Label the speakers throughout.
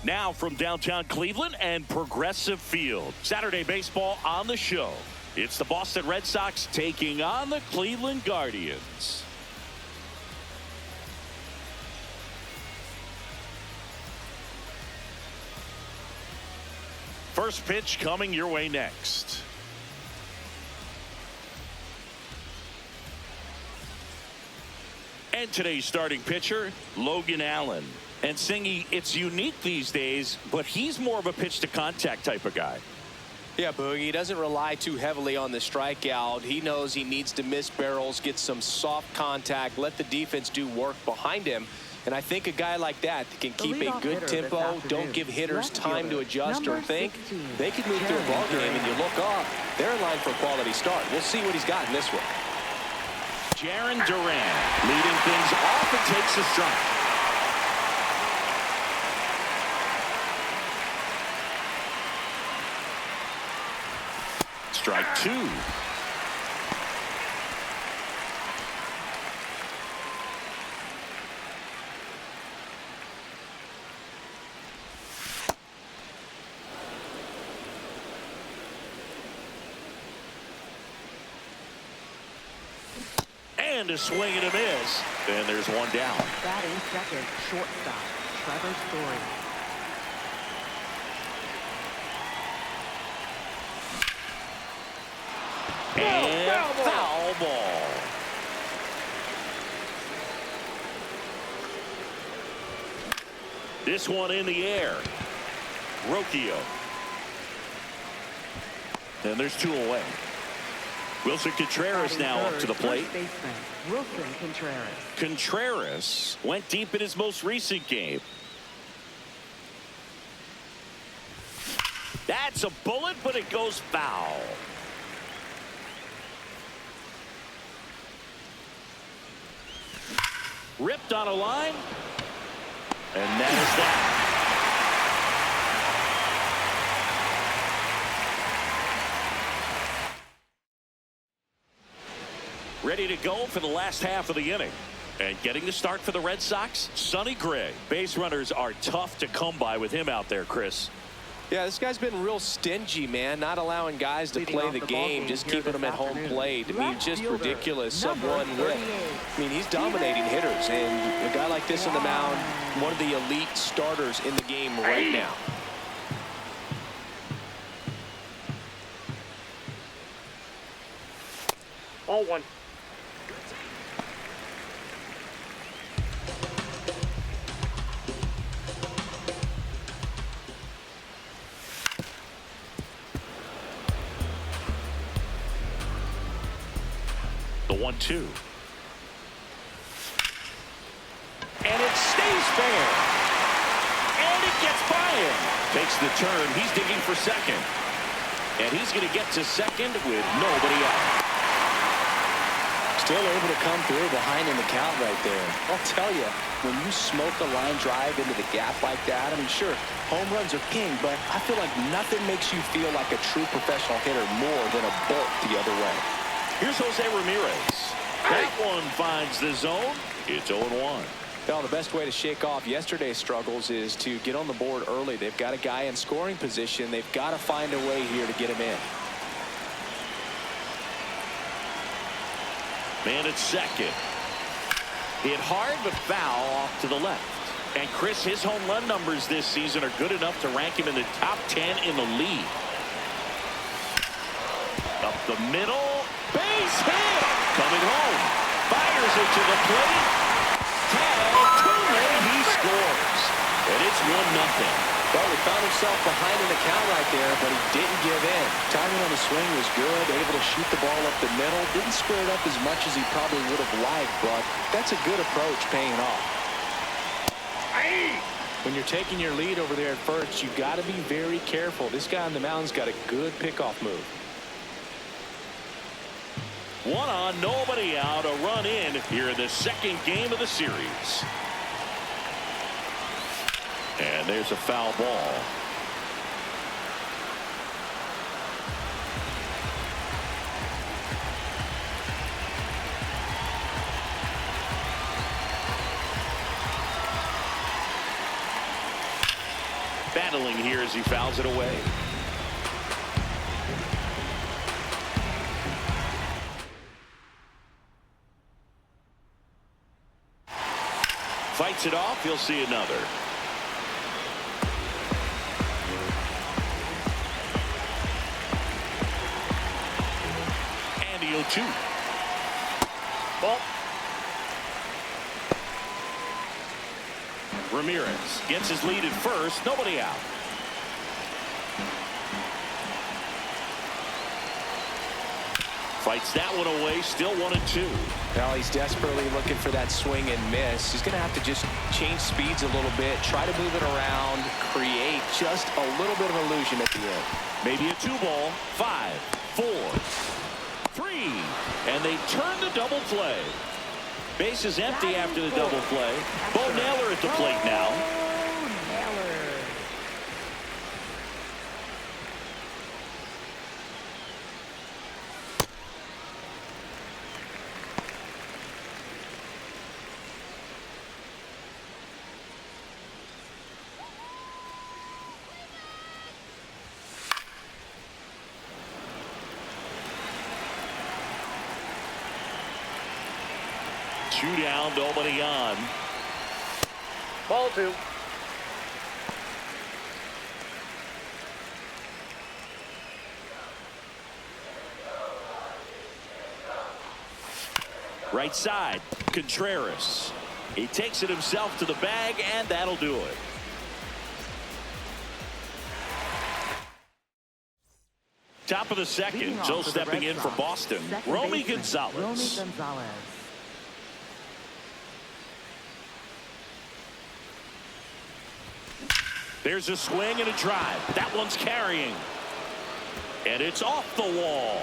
Speaker 1: Now from downtown Cleveland and Progressive Field. Saturday baseball on the show. It's the Boston Red Sox taking on the Cleveland Guardians. First pitch coming your way next. And today's starting pitcher, Logan Allen. And Singy, it's unique these days, but he's more of a pitch to contact type of guy.
Speaker 2: Yeah, Boogie, he doesn't rely too heavily on the strikeout. He knows he needs to miss barrels, get some soft contact, let the defense do work behind him. And I think a guy like that can keep a good tempo, don't give hitters time to adjust or think. They could move through a ball game, and you look up, they're in line for a quality start. We'll see what he's got in this one.
Speaker 1: Jarren Duran leading things off and takes a strike. Strike two. And a swing and a miss. And there's one down.
Speaker 3: Batting second, shortstop, Trevor Story.
Speaker 1: And foul ball. This one in the air. Rocchio. And there's two away. Wilson Contreras now up to the plate.
Speaker 3: Wilson Contreras.
Speaker 1: Contreras went deep in his most recent game. That's a bullet, but it goes foul. Ripped on a line. And that is that. Ready to go for the last half of the inning. And getting the start for the Red Sox, Sonny Gray. Base runners are tough to come by with him out there, Chris.
Speaker 2: Yeah, this guy's been real stingy, man, not allowing guys to play the game, just keeping them at home plate. I mean, just ridiculous. Someone with, I mean, he's dominating hitters, and a guy like this on the mound, one of the elite starters in the game right now.
Speaker 4: All one.
Speaker 1: The 1-2. And it stays fair. And it gets by him. Takes the turn. He's digging for second. And he's going to get to second with nobody out.
Speaker 5: Still able to come through behind in the count right there. I'll tell you, when you smoke a line drive into the gap like that, I mean, sure, home runs are king, but I feel like nothing makes you feel like a true professional hitter more than a bolt the other way.
Speaker 1: Here's Jose Ramirez. That one finds the zone. It's 0-1.
Speaker 2: Well, the best way to shake off yesterday's struggles is to get on the board early. They've got a guy in scoring position. They've got to find a way here to get him in.
Speaker 1: Man at second. Hit hard but foul off to the left. And Chris, his home run numbers this season are good enough to rank him in the top 10 in the league. Up the middle. Base hit. Coming home. Fires it to the plate. Tag. Two-way. He scores. And it's 1-0.
Speaker 2: Well, he found himself behind in the count right there, but he didn't give in.
Speaker 5: Timing on the swing was good, able to shoot the ball up the middle. Didn't square it up as much as he probably would have liked, but that's a good approach paying off.
Speaker 2: When you're taking your lead over there at first, you've got to be very careful. This guy on the mound's got a good pickoff move.
Speaker 1: One on, nobody out, a run in here in the second game of the series. And there's a foul ball. battling here as he fouls it away. Fights it off. He'll see another. And he'll shoot. Ball. Ramirez gets his lead at first. Nobody out. Fights that one away. Still 1-2.
Speaker 2: Well, he's desperately looking for that swing and miss. He's going to have to just change speeds a little bit, try to move it around, create just a little bit of illusion at the end.
Speaker 1: Maybe a 2-ball. 5, 4, 3. And they turn the double play. Base is empty after the double play. Bo Naylor at the plate now.
Speaker 3: Naylor.
Speaker 1: 2 down, nobody on.
Speaker 5: Ball 2.
Speaker 1: Right side, Contreras. He takes it himself to the bag, and that'll do it. Top of the second, so stepping in for Boston, Romy Gonzalez. There's a swing and a drive. That one's carrying. And it's off the wall.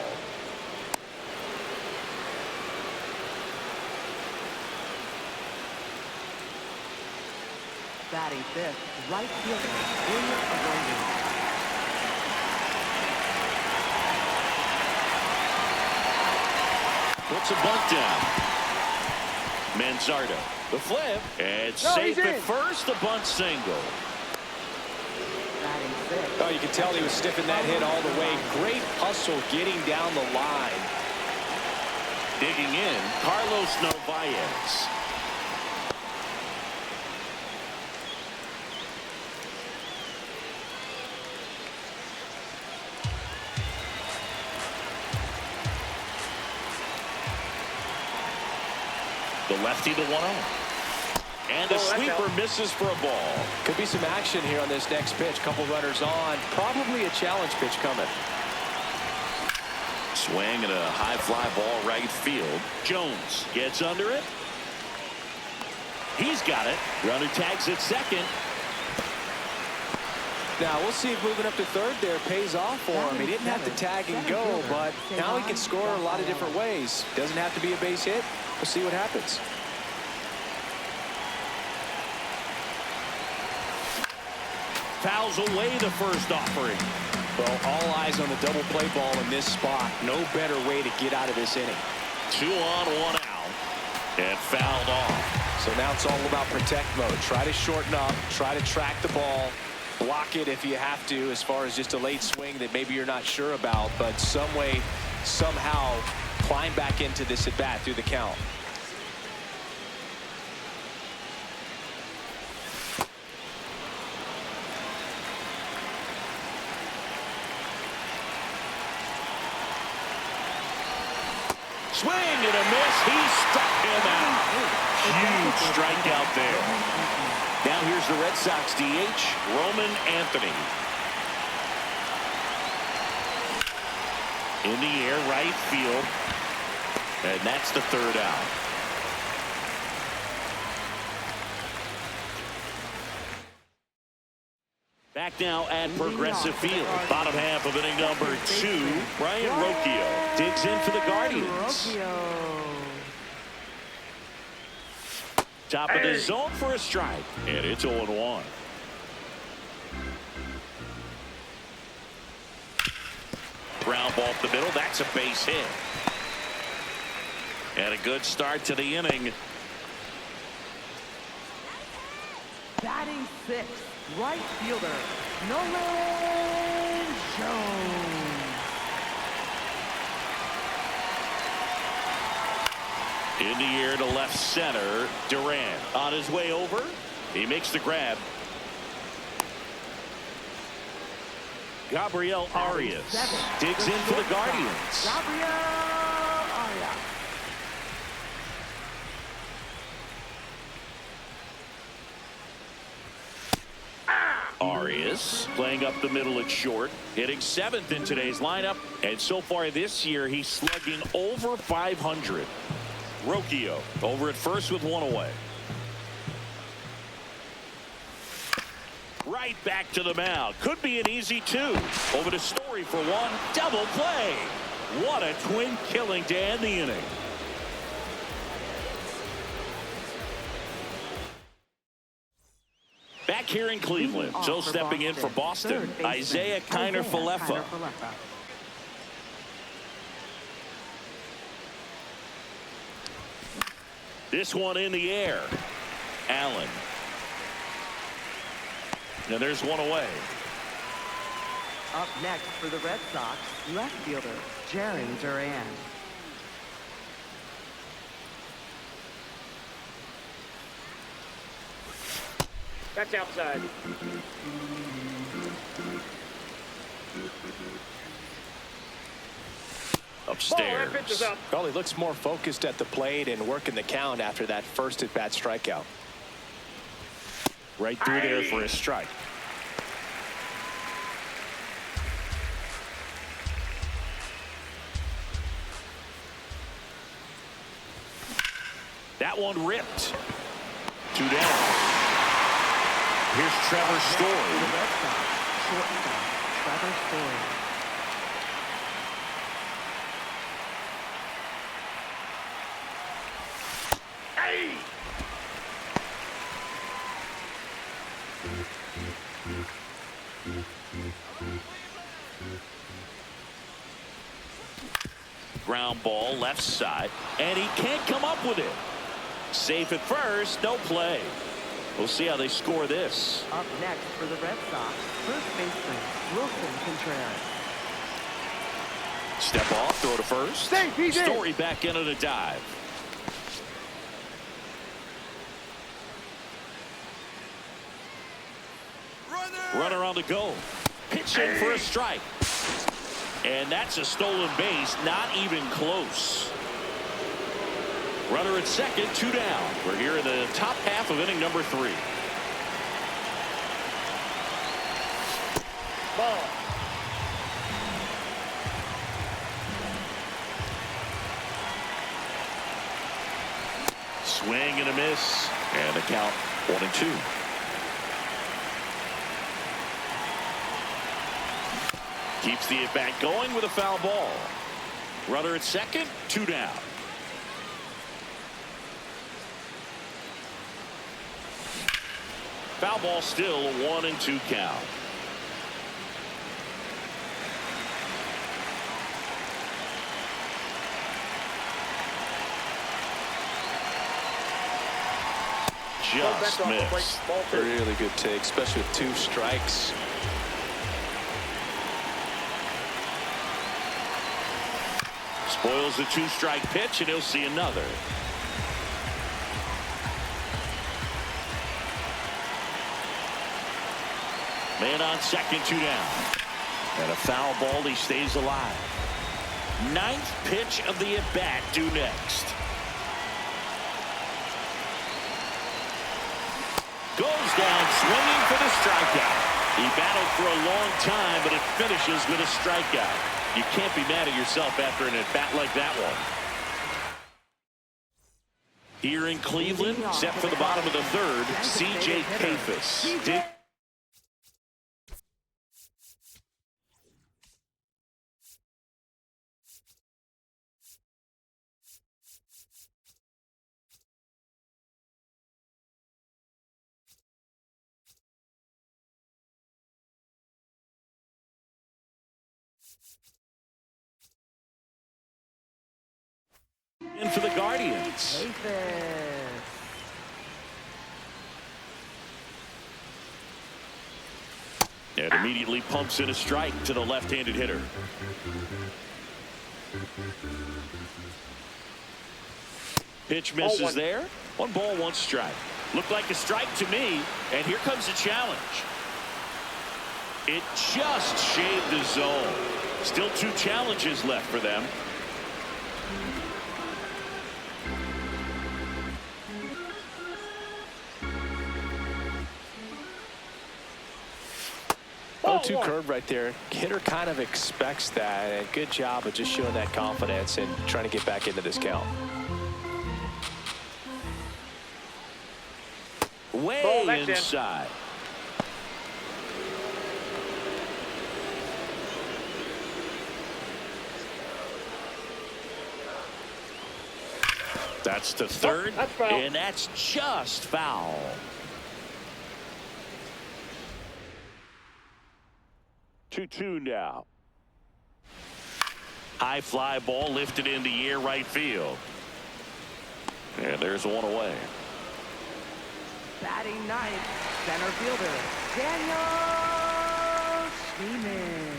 Speaker 3: Batting fifth, right fielder, William Arroyo.
Speaker 1: Puts a bunt down. Manzardo, the flip, and safe at first, the bunt single.
Speaker 2: Oh, you can tell he was stiffing that hit all the way. Great hustle getting down the line.
Speaker 1: Digging in, Carlos Narvaez. The lefty to 1-0. And a sweeper misses for a ball.
Speaker 2: Could be some action here on this next pitch. Couple runners on. Probably a challenge pitch coming.
Speaker 1: Swing and a high fly ball right field. Jones gets under it. He's got it. Runner tags at second.
Speaker 2: Now we'll see if moving up to third there pays off for him. He didn't have to tag and go, but now he can score a lot of different ways. Doesn't have to be a base hit. We'll see what happens.
Speaker 1: Fouls away the first offering.
Speaker 2: Well, all eyes on the double play ball in this spot. No better way to get out of this inning.
Speaker 1: 2 on, 1 out. And fouled off.
Speaker 2: So now it's all about protect mode. Try to shorten up. Try to track the ball. Block it if you have to, as far as just a late swing that maybe you're not sure about. But some way, somehow, climb back into this at bat through the count.
Speaker 1: Swing and a miss. He struck him out. Huge strikeout there. Now here's the Red Sox DH, Roman Anthony. In the air, right field. And that's the third out. Back now at Progressive Field. Bottom half of inning number 2. Brian Rocchio digs in for the Guardians. Top of the zone for a strike. And it's 0-1. Ground ball up the middle. That's a base hit. And a good start to the inning.
Speaker 3: Batting sixth, right fielder, Nolan Jones.
Speaker 1: In the air to left center. Durant on his way over. He makes the grab. Gabriel Arias digs in for the Guardians.
Speaker 3: Gabriel Arias.
Speaker 1: Arias playing up the middle at short, hitting 7th in today's lineup, and so far this year he's slugging over 500. Rocchio over at first with one away. Right back to the mound. Could be an easy 2. Over to Story for 1. Double play. What a twin killing to end the inning. Back here in Cleveland, so stepping in for Boston, Isaiah Kiner-Falefa. This one in the air. Allen. And there's one away.
Speaker 3: Up next for the Red Sox, left fielder Jarren Duran.
Speaker 1: That's outside. Upstairs.
Speaker 2: Well, he looks more focused at the plate and working the count after that first at-bat strikeout.
Speaker 1: Right through there for a strike. That one ripped. 2 down. Here's Trevor Story.
Speaker 3: The Red Sox, shortstop Trevor Story.
Speaker 1: Ground ball left side, and he can't come up with it. Safe at first, no play. We'll see how they score this.
Speaker 3: Up next for the Red Sox, first baseman Wilson Contreras.
Speaker 1: Step off, throw to first. Story back in at a dive. Runner on the go. Pitch in for a strike. And that's a stolen base, not even close. Runner at second, 2 down. We're here in the top half of inning number 3. Ball. Swing and a miss. And the count 1-2. Keeps the at-bat going with a foul ball. Runner at second, 2 down. Foul ball still, a 1-2 count. Just missed.
Speaker 2: Really good take, especially with 2 strikes.
Speaker 1: Spoils the 2-strike pitch, and he'll see another. Man on second, 2 down. And a foul ball, he stays alive. 9th pitch of the at-bat due next. Goes down swinging for the strikeout. He battled for a long time, but it finishes with a strikeout. You can't be mad at yourself after an at-bat like that one. Here in Cleveland, set for the bottom of the 3rd, C.J. Kayfus. In for the Guardians. And immediately pumps in a strike to the left-handed hitter. Pitch misses there. 1 ball, 1 strike. Looked like a strike to me, and here comes the challenge. It just shaved the zone. Still 2 challenges left for them.
Speaker 2: Oh, 2 curve right there. Hitter kind of expects that, and good job of just showing that confidence and trying to get back into this count.
Speaker 1: Way inside. That's to third, and that's just foul. Two now. High fly ball lifted in the air right field. And there's 1 away.
Speaker 3: Batting ninth, center fielder, Daniel Schneeman.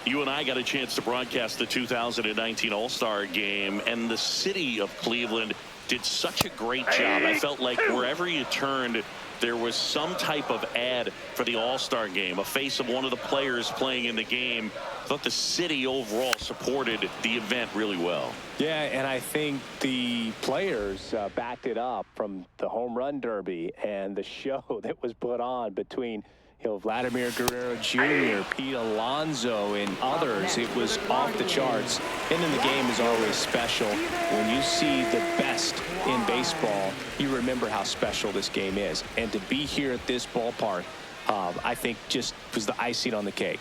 Speaker 1: You and I got a chance to broadcast the 2019 All-Star Game, and the city of Cleveland did such a great job. I felt like wherever you turned, there was some type of ad for the All-Star Game, a face of one of the players playing in the game. I thought the city overall supported the event really well.
Speaker 2: Yeah, and I think the players backed it up from the home run derby and the show that was put on between Vladimir Guerrero Jr., Pete Alonso, and others. It was off the charts. And in the game is always special. When you see the best in baseball, you remember how special this game is. And to be here at this ballpark, I think just was the icing on the cake.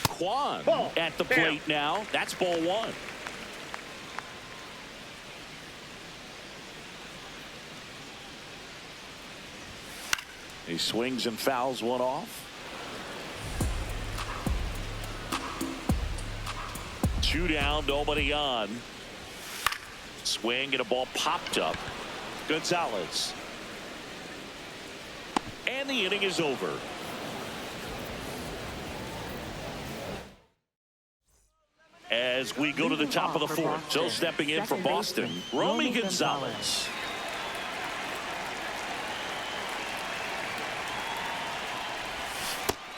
Speaker 1: Kwan at the plate now. That's ball 1. He swings and fouls 1 off. 2 down, nobody on. Swing and a ball popped up. Gonzalez. And the inning is over. As we go to the top of the 4th, so stepping in for Boston, Romy Gonzalez.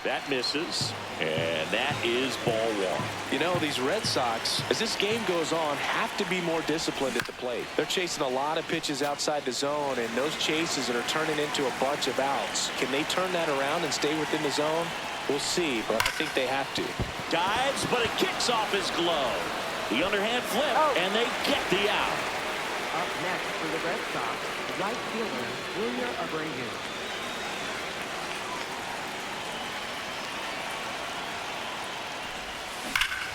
Speaker 1: That misses, and that is ball 1.
Speaker 2: You know, these Red Sox, as this game goes on, have to be more disciplined at the plate. They're chasing a lot of pitches outside the zone, and those chases that are turning into a bunch of outs. Can they turn that around and stay within the zone? We'll see, but I think they have to.
Speaker 1: Dives, but it kicks off his glove. The underhand flip, and they get the out.
Speaker 3: Up next for the Red Sox, right fielder, Junior Abreu.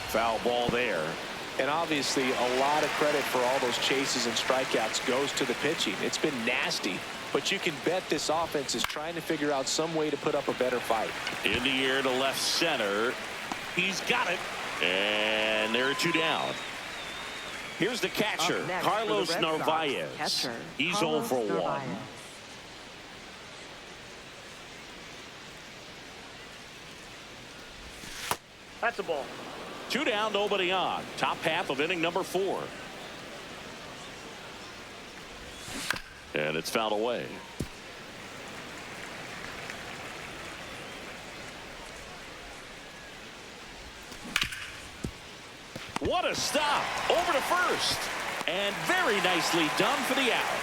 Speaker 1: Foul ball there.
Speaker 2: And obviously, a lot of credit for all those chases and strikeouts goes to the pitching. It's been nasty, but you can bet this offense is trying to figure out some way to put up a better fight.
Speaker 1: In the air to left center. He's got it. And there are 2 down. Here's the catcher, Carlos Narvaez. He's 0 for 1.
Speaker 4: That's a ball.
Speaker 1: 2 down, nobody on. Top half of inning number 4. And it's fouled away. What a stop. Over to first. And very nicely done for the out.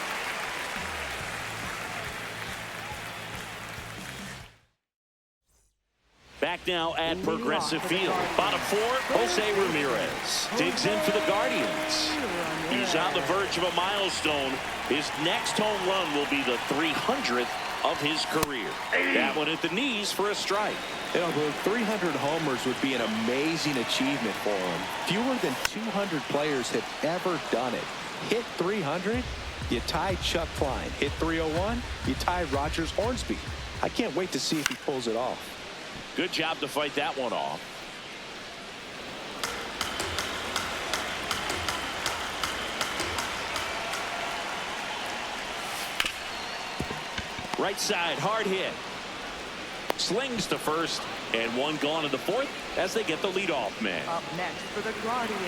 Speaker 1: Back now at Progressive Field. Bottom 4, Jose Ramirez digs in for the Guardians. He's on the verge of a milestone. His next home run will be the 300th of his career. That one at the knees for a strike.
Speaker 2: You know, 300 homers would be an amazing achievement for him. Fewer than 200 players have ever done it. Hit 300, you tie Chuck Klein. Hit 301, you tie Rogers Hornsby. I can't wait to see if he pulls it off.
Speaker 1: Good job to fight that one off. Right side, hard hit. Slings to first, and one gone in the fourth as they get the leadoff man.
Speaker 3: Up next for the Guardians,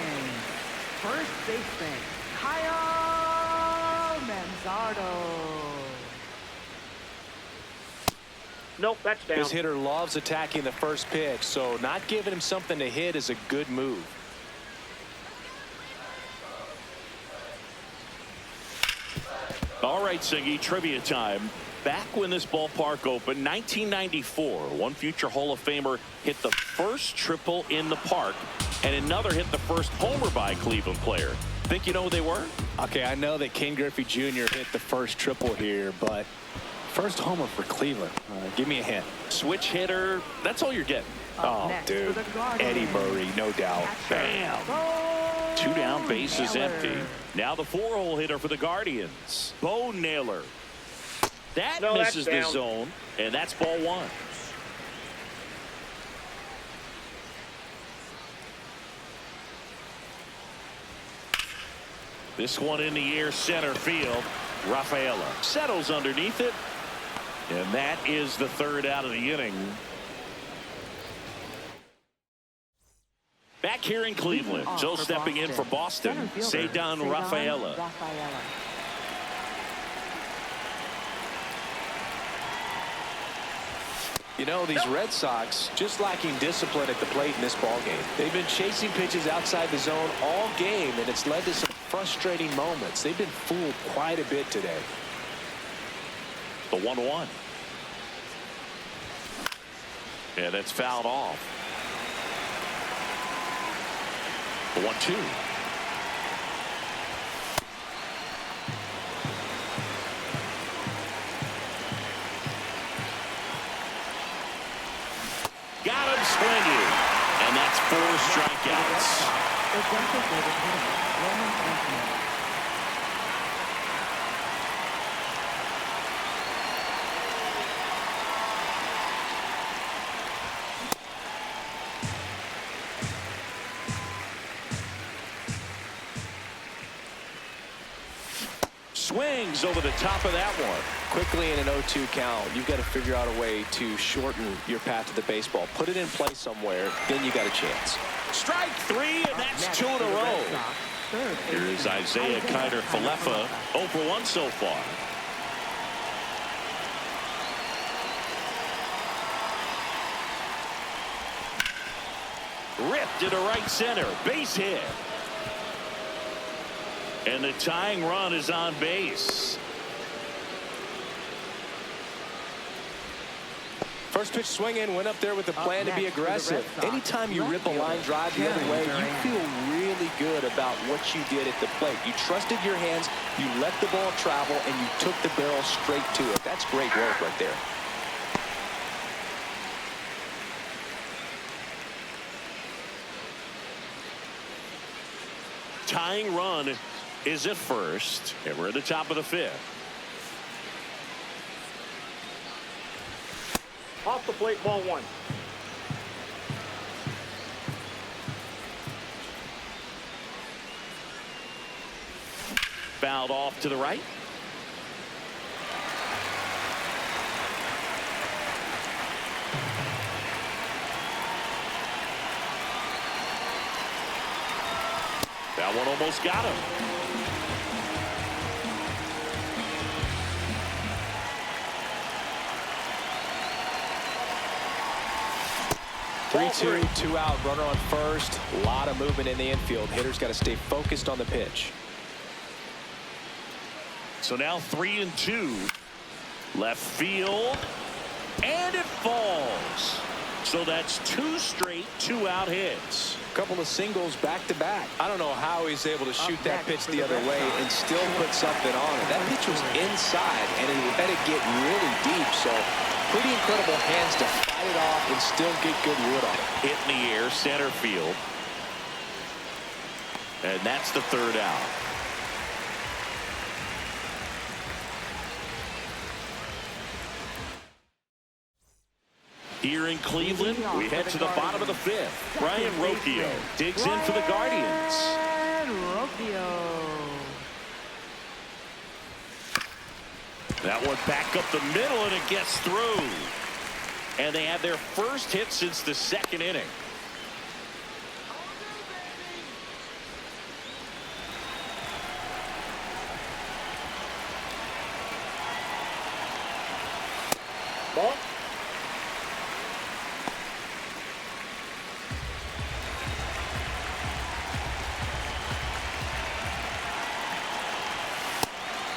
Speaker 3: first baseman, Kyle Manzardo.
Speaker 4: Nope, that's down.
Speaker 2: This hitter loves attacking the first pitch, so not giving him something to hit is a good move.
Speaker 1: All right, Singy, trivia time. Back when this ballpark opened, 1994, one future Hall of Famer hit the first triple in the park, and another hit the first homer by a Cleveland player. Think you know who they were?
Speaker 2: Okay, I know that Ken Griffey Jr. hit the first triple here, but first homer for Cleveland. Give me a hint.
Speaker 1: Switch hitter. That's all you're getting.
Speaker 2: Oh, dude. Eddie Murray, no doubt.
Speaker 1: Bam. 2 down, base is empty. Now the 4-hole hitter for the Guardians, Bo Naylor. That misses the zone, and that's ball 1. This one in the air, center field. Rafaela settles underneath it, and that is the 3rd out of the inning. Back here in Cleveland, Joe stepping in for Boston, Cedar Rafaela.
Speaker 2: You know, these Red Sox just lacking discipline at the plate in this ballgame. They've been chasing pitches outside the zone all game, and it's led to some frustrating moments. They've been fooled quite a bit today.
Speaker 1: The 1-1. And it's fouled off. The 1-2. Got him swinging. And that's 4 strikeouts. Swings over the top of that one.
Speaker 2: Quickly in an 0-2 count, you've got to figure out a way to shorten your path to the baseball. Put it in play somewhere, then you got a chance.
Speaker 1: Strike 3, and that's 2 in a row. Here is Isaiah Kiner-Falefa, 0 for 1 so far. Ripped into right center, base hit. And the tying run is on base.
Speaker 2: First pitch swing in, went up there with a plan to be aggressive. Anytime you rip a line drive the other way, you feel really good about what you did at the plate. You trusted your hands, you let the ball travel, and you took the barrel straight to it. That's great work right there.
Speaker 1: Tying run is at first, and we're at the top of the 5th.
Speaker 4: Off the plate, ball 1.
Speaker 1: Fouled off to the right. That one almost got him.
Speaker 2: Three, 2 out, runner on first. A lot of movement in the infield. Hitter's got to stay focused on the pitch.
Speaker 1: So now 3-2. Left field. And it falls. So that's 2 straight 2-out hits.
Speaker 2: Couple of singles back to back. I don't know how he's able to shoot that pitch the other way and still put something on it. That pitch was inside, and he let it get really deep. So pretty incredible hands to fight it off and still get good wood on it.
Speaker 1: Hit in the air, center field. And that's the 3rd out. Here in Cleveland, we head to the bottom of the 5th. Brian Rocchio digs in for the Guardians. That one back up the middle, and it gets through. And they had their first hit since the second inning.
Speaker 4: Ball.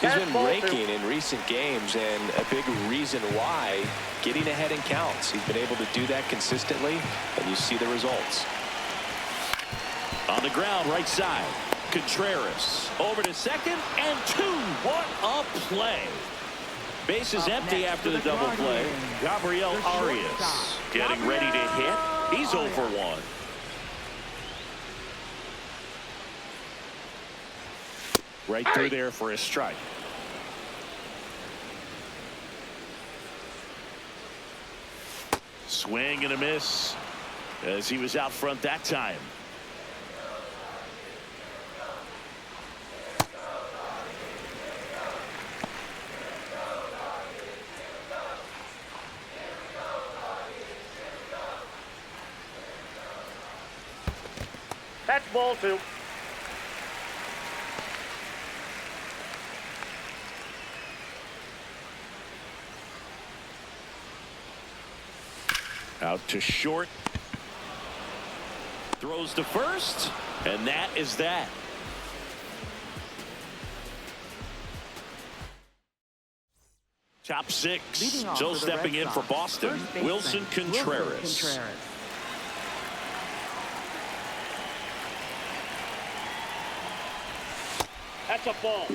Speaker 2: He's been raking in recent games, and a big reason why, getting ahead in counts. He's been able to do that consistently, and you see the results.
Speaker 1: On the ground, right side. Contreras over to second and two. What a play. Base is empty after the double play. Gabriel Arias getting ready to hit. He's 0 for 1. Right through there for a strike. Swing and a miss as he was out front that time.
Speaker 4: That's ball 2.
Speaker 1: Out to short. Throws to first. And that is that. Top 6. So stepping in for Boston, Wilson Contreras.
Speaker 4: That's a ball.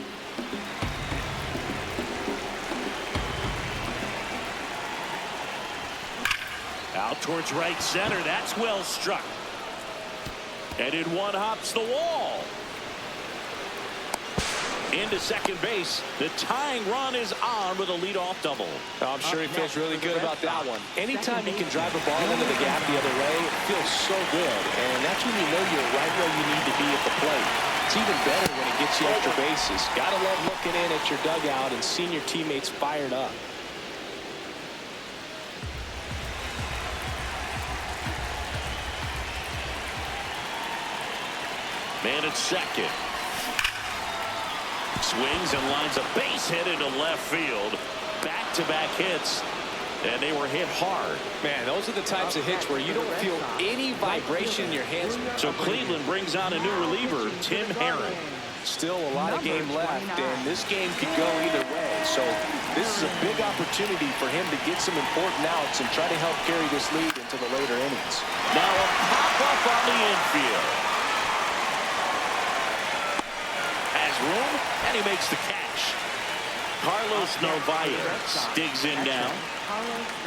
Speaker 1: Out towards right center. That's well struck. And in one hops the wall. Into second base. The tying run is on with a leadoff double.
Speaker 2: I'm sure he feels really good about that one. Anytime you can drive a ball into the gap the other way, it feels so good. And that's when you know you're right where you need to be at the plate. It's even better when it gets you extra bases. Gotta love looking in at your dugout and seeing your teammates fired up.
Speaker 1: Man at second. Swings and lines a base hit into left field. Back-to-back hits, and they were hit hard.
Speaker 2: Man, those are the types of hits where you don't feel any vibration in your hands.
Speaker 1: So Cleveland brings on a new reliever, Tim Herron.
Speaker 2: Still a lot of game left, and this game could go either way. So this is a big opportunity for him to get some important outs and try to help carry this lead into the later innings.
Speaker 1: Now a pop-up on the infield. Has room, and he makes the catch. Carlos Narvaez digs in now.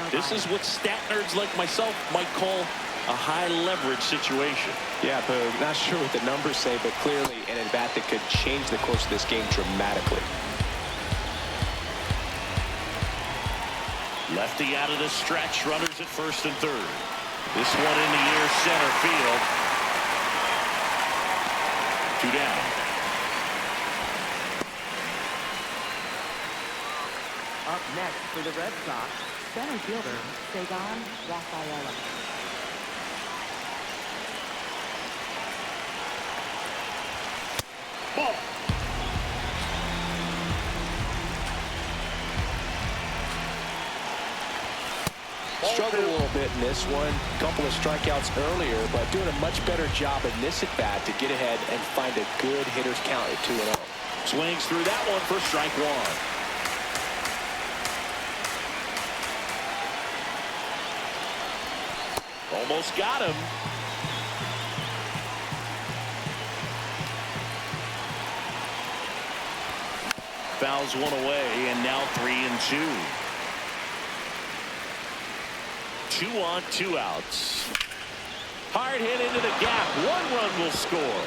Speaker 1: This is what stat nerds like myself might call a high-leverage situation.
Speaker 2: Yeah, Boog, not sure what the numbers say, but clearly an at-bat that could change the course of this game dramatically.
Speaker 1: Lefty out of the stretch, runners at first and third. This one in the air, center field. 2 down.
Speaker 3: Up next for the Red Sox, center fielder, Sagan Rafaela.
Speaker 4: Ball.
Speaker 2: Struggled a little bit in this one. Couple of strikeouts earlier, but doing a much better job in this at-bat to get ahead and find a good hitter's count at 2-0.
Speaker 1: Swings through that one for strike 1. Almost got him. Fouls one away, and now 3-2. 2 on, 2 outs. Hard hit into the gap. 1 run will score.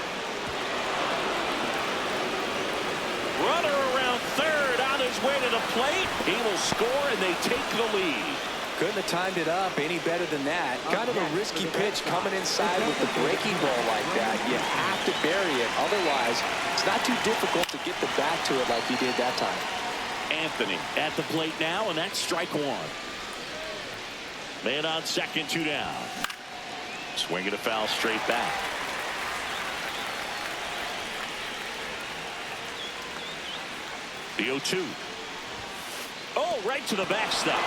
Speaker 1: Runner around third on his way to the plate. He will score, and they take the lead.
Speaker 2: Couldn't have timed it up any better than that. Kind of a risky pitch coming inside with the breaking ball like that. You have to bury it. Otherwise, it's not too difficult to get the bat to it like he did that time.
Speaker 1: Anthony at the plate now, and that's strike one. Man on second, 2 down. Swinging a foul straight back. The 0-2. Oh, right to the backstop.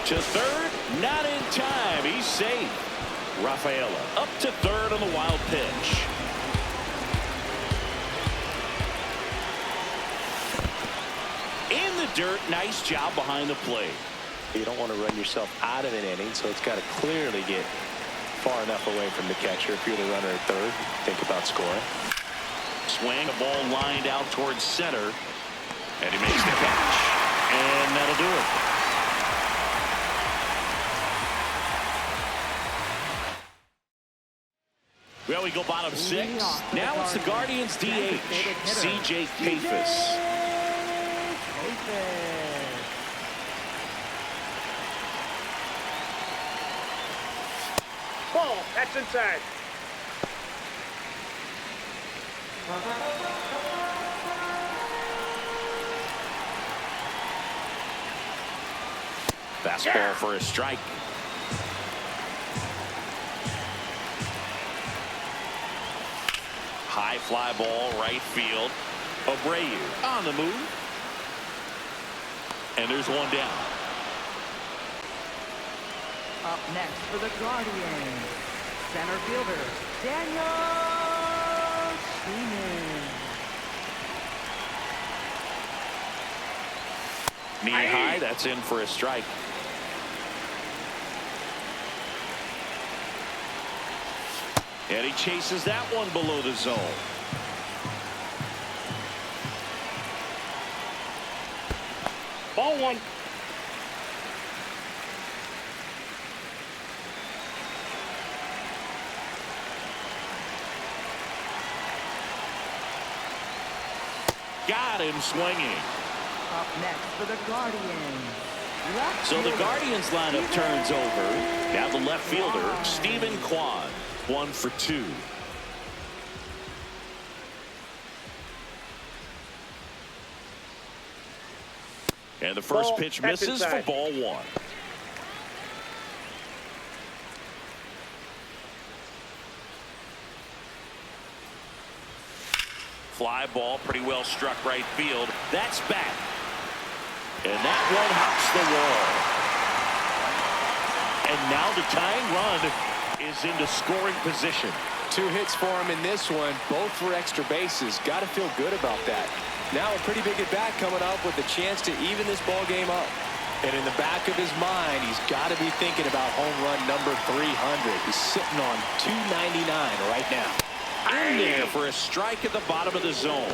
Speaker 1: To third, not in time. He's safe. Rafaela up to third on the wild pitch. In the dirt, nice job behind the plate.
Speaker 2: You don't want to run yourself out of an inning, so it's got to clearly get far enough away from the catcher. If you're the runner at third, think about scoring.
Speaker 1: Swing, a ball lined out towards center, and he makes the catch, and that'll do it. Well, we go bottom 6. Now it's the Guardians DH, G.O.A.T.
Speaker 4: Ball. That's inside.
Speaker 1: Fastball for a strike. High fly ball, right field. Abreu on the move. And there's one down.
Speaker 3: Up next for the Guardians, center fielder, Daniel Freeman.
Speaker 1: Knee high, that's in for a strike. And he chases that one below the zone.
Speaker 4: Ball 1.
Speaker 1: Got him swinging.
Speaker 3: Up next for the Guardians.
Speaker 1: So the Guardians lineup turns over. Now the left fielder, Stephen Kwan, 1 for 2. And the first pitch misses for ball 1. Fly ball, pretty well struck right field. That's back. And that one hops the wall. And now the tying run is into scoring position.
Speaker 2: 2 hits for him in this one, both for extra bases. Got to feel good about that. Now a pretty big at bat coming up with a chance to even this ball game up. And in the back of his mind, he's got to be thinking about home run number 300. He's sitting on 299 right now.
Speaker 1: In there for a strike at the bottom of the zone.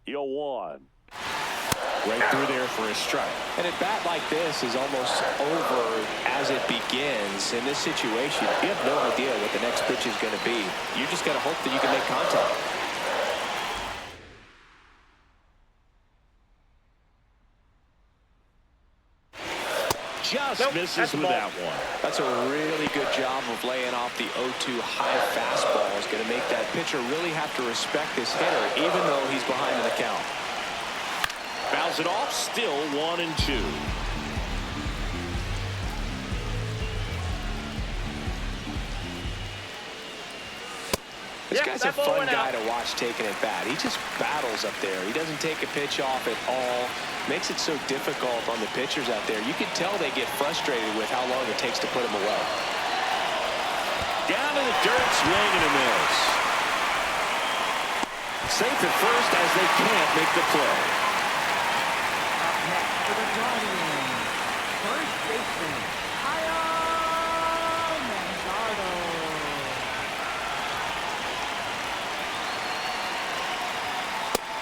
Speaker 1: Yo, 1. Right through there for a strike.
Speaker 2: And a bat like this is almost over as it begins. In this situation, you have no idea what the next pitch is going to be. You just got to hope that you can make contact.
Speaker 1: Just misses with that one.
Speaker 2: That's a really good job of laying off the 0-2 high fastball. Is going to make that pitcher really have to respect this hitter, even though he's behind in the count.
Speaker 1: Fouls it off, still 1-2.
Speaker 2: This guy's a fun guy to watch taking it bat. He just battles up there. He doesn't take a pitch off at all. Makes it so difficult on the pitchers out there. You can tell they get frustrated with how long it takes to put him away.
Speaker 1: Down in the dirt, swing and a miss. Safe at first as they can't make the play.
Speaker 3: Up next for the Guardians, first baseman, Kyle Manzardo.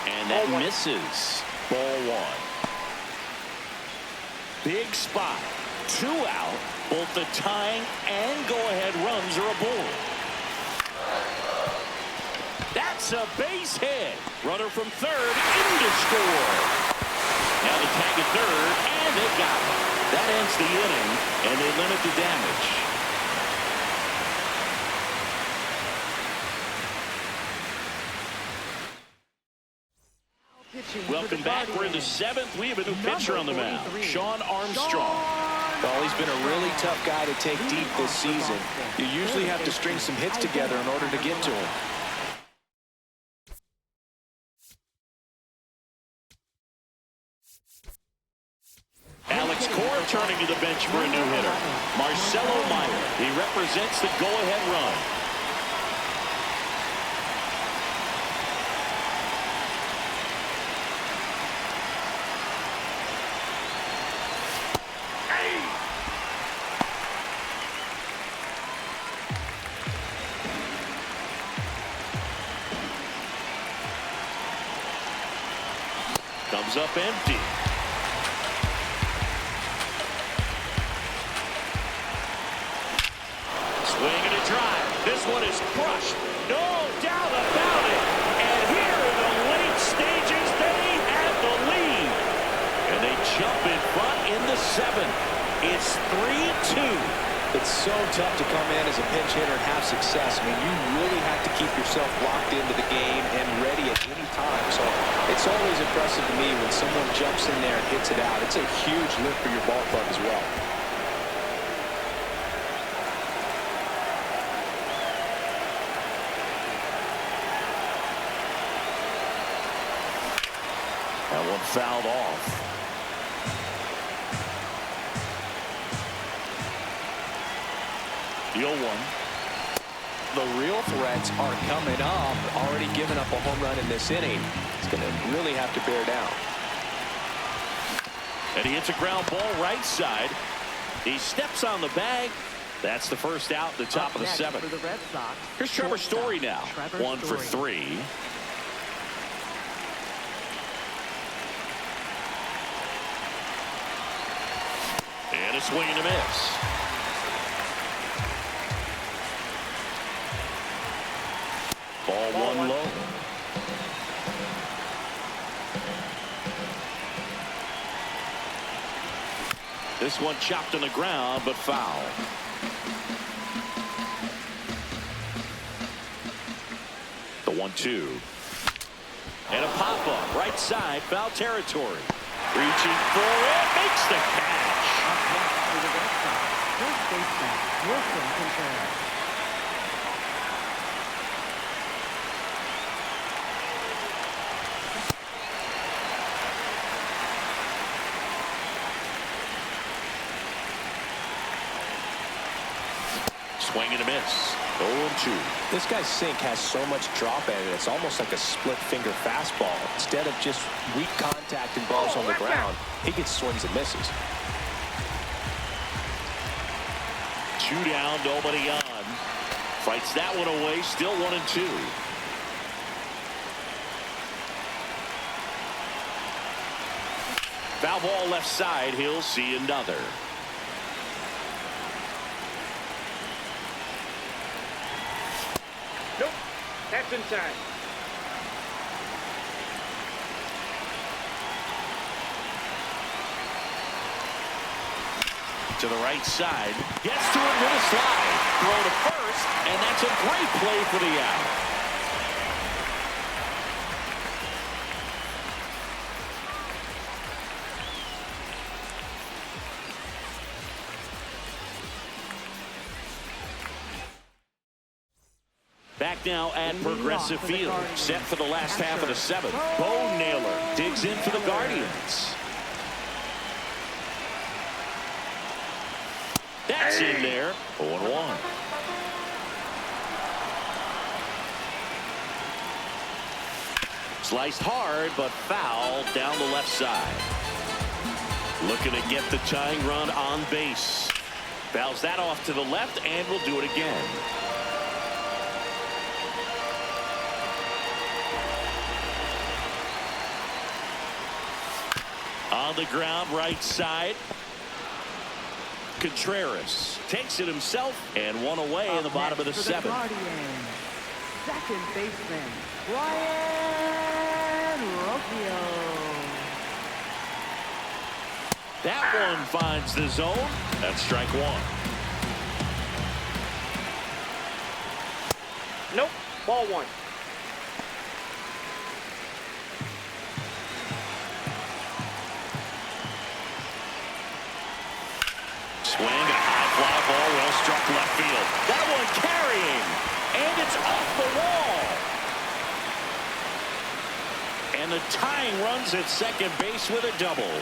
Speaker 1: And that misses. Ball 1. Big spot. 2 out. Both the tying and go-ahead runs are aboard. That's a base hit. Runner from third in to score. Now the tag at third, and they got it. That ends the inning, and they limit the damage. seventh, we have a new pitcher on the mound, Sean Armstrong.
Speaker 2: Well, he's been a really tough guy to take deep this season. You usually have to string some hits together in order to get to him.
Speaker 1: Alex Cora turning to the bench for a new hitter. Marcelo Meyer. He represents the go-ahead run. Comes up empty. Swing and a drive. This one is crushed. No doubt about it. And here in the late stages, they have the lead. And they jump in front in the seventh. It's 3-2.
Speaker 2: It's so tough to come in as a pinch hitter and have success. I mean, you really have to keep yourself locked into the game and ready at any time. So it's always impressive to me when someone jumps in there and hits it out. It's a huge lift for your ball club as well.
Speaker 1: That one fouled off. The 0-1.
Speaker 2: The real threats are coming up. Already given up a home run in this inning. He's going to really have to bear down.
Speaker 1: And he hits a ground ball right side. He steps on the bag. That's the first out, the top of the seventh.
Speaker 3: For the Red Sox,
Speaker 1: Here's Trevor Story now. 1 for 3. And a swing and a miss. Ball one low. This one chopped on the ground, but foul. The 1-2. And a pop-up, right side, foul territory. Reaching for it, makes the catch.
Speaker 3: Up next for the Red Sox, first baseman, Wilson Contreras.
Speaker 1: Swing and a miss. 0-2.
Speaker 2: This guy's sink has so much drop in it. It's almost like a split finger fastball. Instead of just weak contact and balls on the ground, he gets swings and misses.
Speaker 1: 2 down, nobody on. Fights that one away, still 1-2. Foul ball left side, he'll see another.
Speaker 4: Nope. That's inside.
Speaker 1: To the right side. Gets to it with a slide. Throw to first, and that's a great play for the out. Back now at Progressive Field. Set for the last half of the seventh. Bo Naylor digs in for the Guardians. That's in there. 0-1. Sliced hard, but foul down the left side. Looking to get the tying run on base. Fouls that off to the left, and will do it again. On the ground, right side. Contreras takes it himself, and one away in the bottom of the seventh.
Speaker 3: Second baseman, Ryan Rocchio.
Speaker 1: That one finds the zone. That's strike one.
Speaker 4: Nope. Ball one.
Speaker 1: fly ball well struck left field. That one carrying, and it's off the wall. And the tying runs at second base with a double.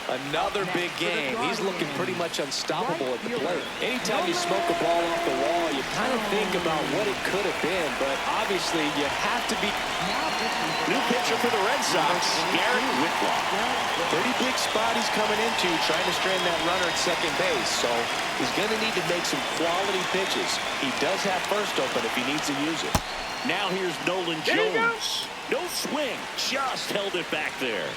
Speaker 2: Another big game. He's looking pretty much unstoppable at the plate. Anytime you smoke a ball off the wall, you kind of think about what it could have been, but obviously you have to be.
Speaker 1: New pitcher for the Red Sox, Garrett Whitlock.
Speaker 2: Pretty big spot he's coming into, trying to strand that runner at second base, so he's going to need to make some quality pitches. He does have first open if he needs to use it.
Speaker 1: Now here's Nolan Jones. No swing, just held it back there.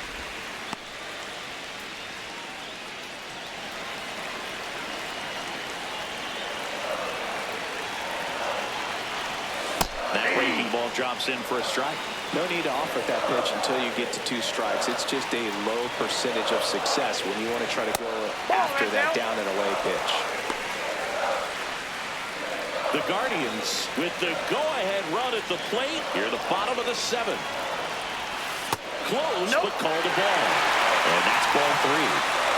Speaker 1: That breaking ball drops in for a strike.
Speaker 2: No need to offer that pitch until you get to 2 strikes. It's just a low percentage of success when you want to try to go after that down and away pitch.
Speaker 1: The Guardians with the go-ahead run at the plate here, the bottom of the 7th. Close, but called a ball. And that's ball 3.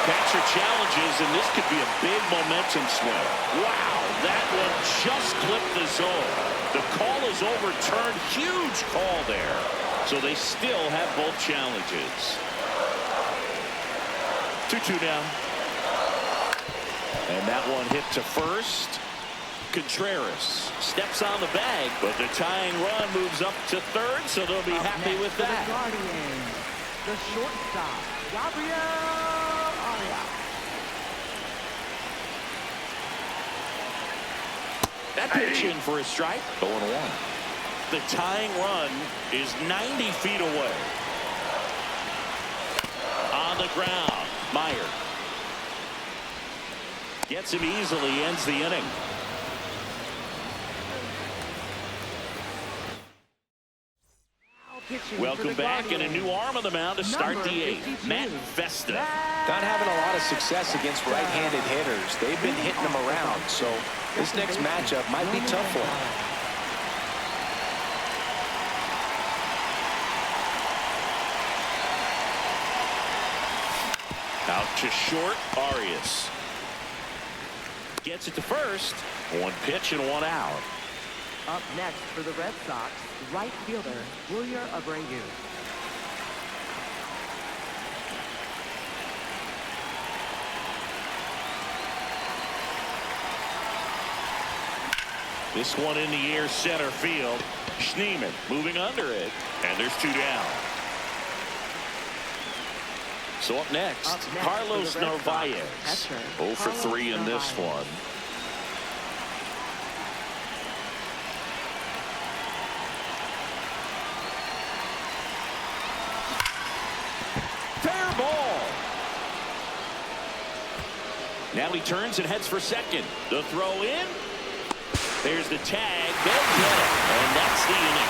Speaker 1: Catcher challenges, and this could be a big momentum swing. Wow, that one just clipped the zone. The call is overturned. Huge call there. So they still have both challenges. 2-2 now. And that one hit to first. Contreras steps on the bag, but the tying run moves up to third, so they'll be happy with that.
Speaker 3: The Guardians, the shortstop, Gabriel Arias.
Speaker 1: That pitch in for a strike. 0-1. The tying run is 90 feet away. On the ground, Meyer gets him easily, ends the inning. Welcome back, and a new arm on the mound to start the 8th. Matt Vesta.
Speaker 2: Not having a lot of success against right-handed hitters. They've been hitting them around, so this next matchup might be tough for him.
Speaker 1: Out to short, Arias. Gets it to first. 1 pitch and 1 out.
Speaker 3: Up next for the Red Sox, right fielder, Wilyer Abreu.
Speaker 1: This one in the air, center field. Schneemann moving under it, and there's 2 down. So up next Carlos Narvaez. 0 for 3 in this one. Fair ball. Now he turns and heads for second. The throw in. There's the tag. They'll get it. And that's the inning.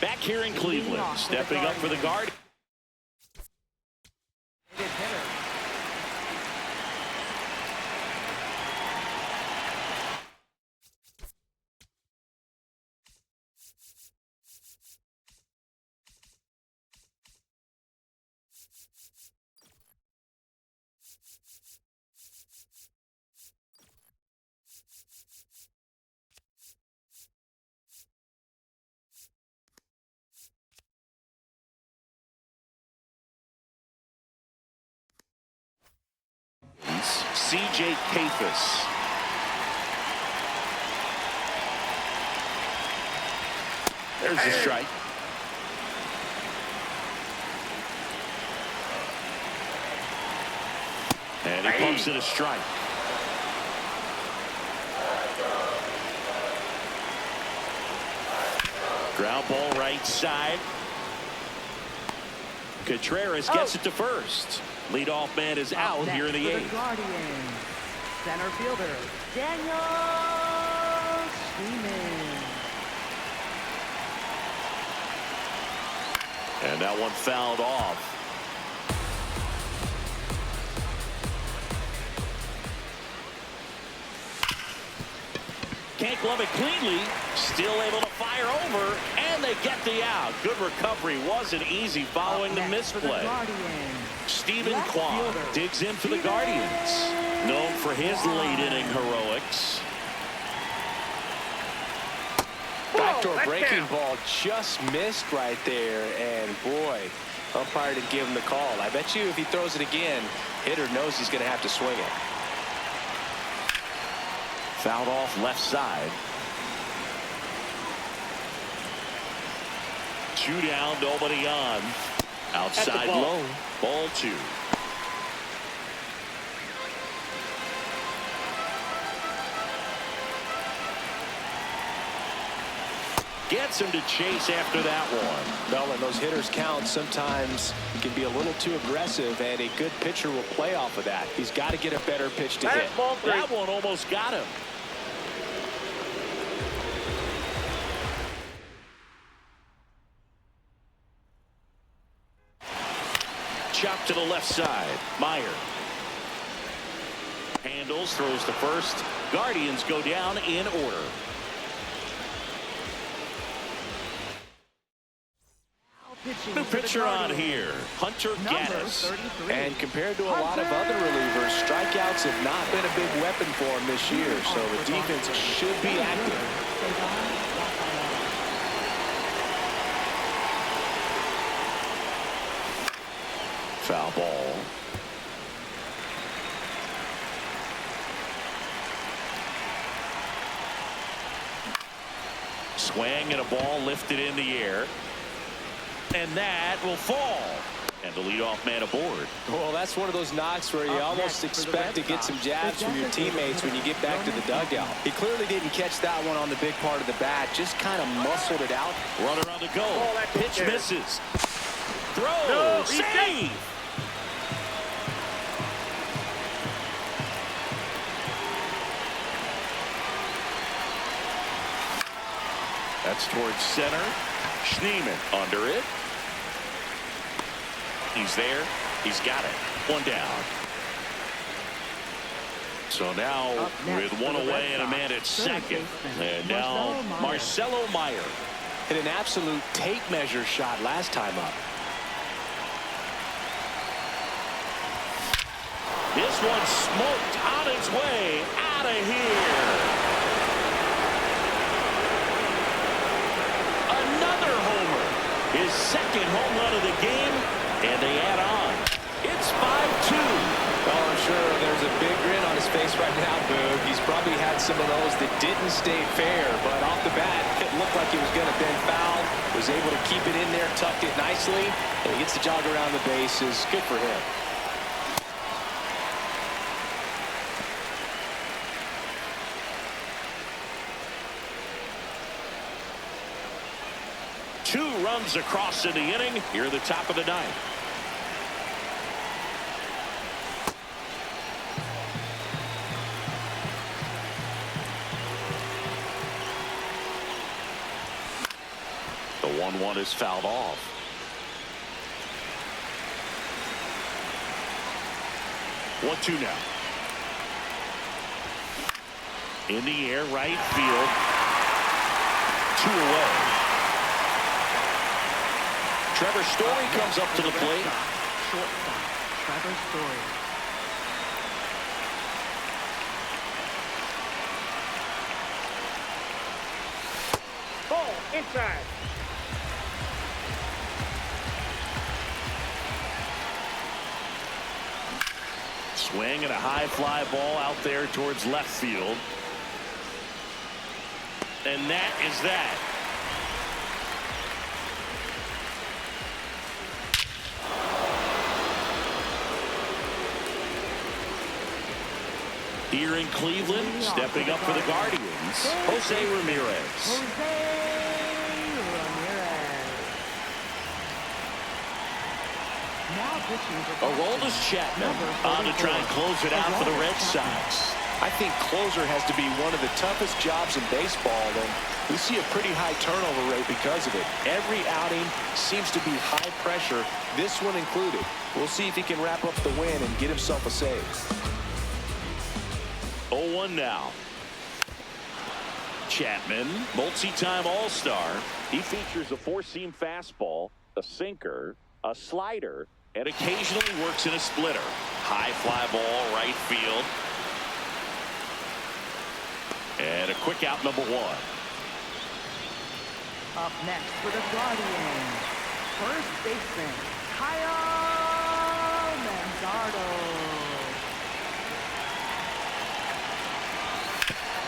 Speaker 1: Back here in Cleveland, stepping up for the Guardians. G.O.A.T. There's the strike. And he pumps it a strike. Ground ball right side. Contreras gets it to first. Leadoff man is out here in the 8th.
Speaker 3: Guardians, center fielder, Daniel Schneemann.
Speaker 1: And that one fouled off. Can't glove it cleanly. Still able to fire over, and they get the out. Good recovery. Wasn't easy following the misplay. Stephen Kwan digs in for the Guardians. Known for his late-inning heroics.
Speaker 2: Backdoor breaking ball just missed right there, and boy, umpire didn't give him the call. I bet you if he throws it again, hitter knows he's going to have to swing it.
Speaker 1: Fouled off left side. 2 down, nobody on. Outside low. Ball 2. Gets him to chase after that one.
Speaker 2: Well, when those hitters count, sometimes he can be a little too aggressive, and a good pitcher will play off of that. He's got to get a better pitch to hit.
Speaker 1: That one almost got him. Chop to the left side. Meyer handles, throws to first. Guardians go down in order. New pitcher on here, Hunter Gaddis.
Speaker 2: And compared to a lot of other relievers, strikeouts have not been a big weapon for him this year, so the defense should be active.
Speaker 1: Foul ball. Swing and a ball lifted in the air. And that will fall. And the leadoff man aboard.
Speaker 2: Well, that's one of those knocks where you almost expect to get some jabs from your teammates when you get back to the dugout. He clearly didn't catch that one on the big part of the bat, just kind of muscled it out.
Speaker 1: Runner on the go. Pitch misses. Throw. Save. That's towards center. Schneemann under it. He's there. He's got it. 1 down. So now with 1 away and a man at second. And now Marcelo Meyer.
Speaker 2: Hit an absolute tape measure shot last time up.
Speaker 1: This one smoked on its way out of here. Another homer. His second home run of the game, and they add on. It's 5-2.
Speaker 2: Well, I'm sure there's a big grin on his face right now, Boog. He's probably had some of those that didn't stay fair, but off the bat, it looked like it was going to bend foul. Was able to keep it in there, tucked it nicely, and he gets the jog around the bases. Good for him.
Speaker 1: Two runs across in the inning. Here at the top of the ninth. The 1-1 is fouled off. One, two now. In the air, right field. 2 away. Trevor Story comes up to the plate.
Speaker 3: Shortstop, Trevor Story.
Speaker 4: Ball inside.
Speaker 1: Swing and a high fly ball out there towards left field. And that is that. Here in Cleveland, stepping up for the Guardians, Jose Ramirez. Aroldis Chapman on to try and close it out for the Red Sox.
Speaker 2: I think closer has to be one of the toughest jobs in baseball, and we see a pretty high turnover rate because of it. Every outing seems to be high pressure, this one included. We'll see if he can wrap up the win and get himself a save.
Speaker 1: 0-1 now. Chapman, multi-time All-Star. He features a four-seam fastball, a sinker, a slider, and occasionally works in a splitter. High fly ball, right field. And a quick out, number one.
Speaker 3: Up next for the Guardians, first baseman, Kyle Manzardo.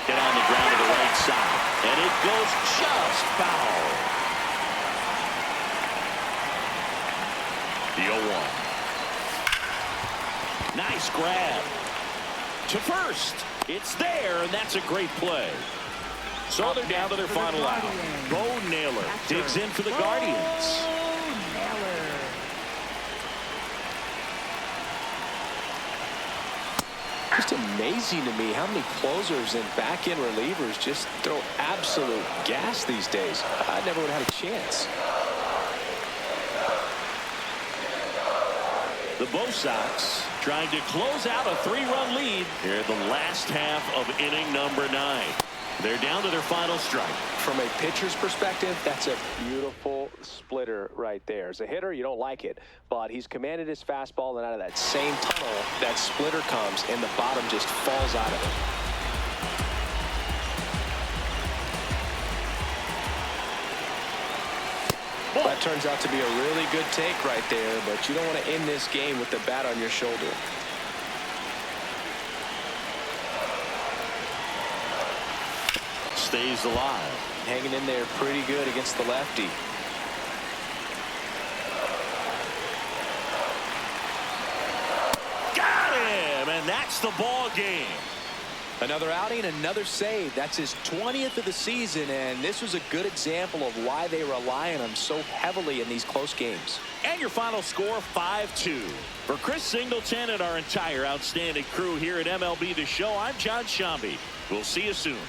Speaker 1: Get on the ground to the right side, and it goes just foul. The 0-1. Nice grab. To first. It's there, and that's a great play. So they're down to their final out. Bo Naylor digs in for the Guardians.
Speaker 2: Just amazing to me how many closers and back-end relievers just throw absolute gas these days. I never would have had a chance.
Speaker 1: The Bo Sox trying to close out a 3-run lead here in the last half of inning number 9. They're down to their final strike.
Speaker 2: From a pitcher's perspective, that's a beautiful splitter right there. As a hitter, you don't like it, but he's commanded his fastball, and out of that same tunnel, that splitter comes, and the bottom just falls out of it. That turns out to be a really good take right there, but you don't want to end this game with the bat on your shoulder.
Speaker 1: Stays alive.
Speaker 2: Hanging in there pretty good against the lefty.
Speaker 1: Got him, and that's the ball game.
Speaker 2: Another outing, another save. That's his 20th of the season, and this was a good example of why they rely on him so heavily in these close games.
Speaker 1: And your final score, 5-2. For Chris Singleton and our entire outstanding crew here at MLB The Show, I'm John Shambi. We'll see you soon.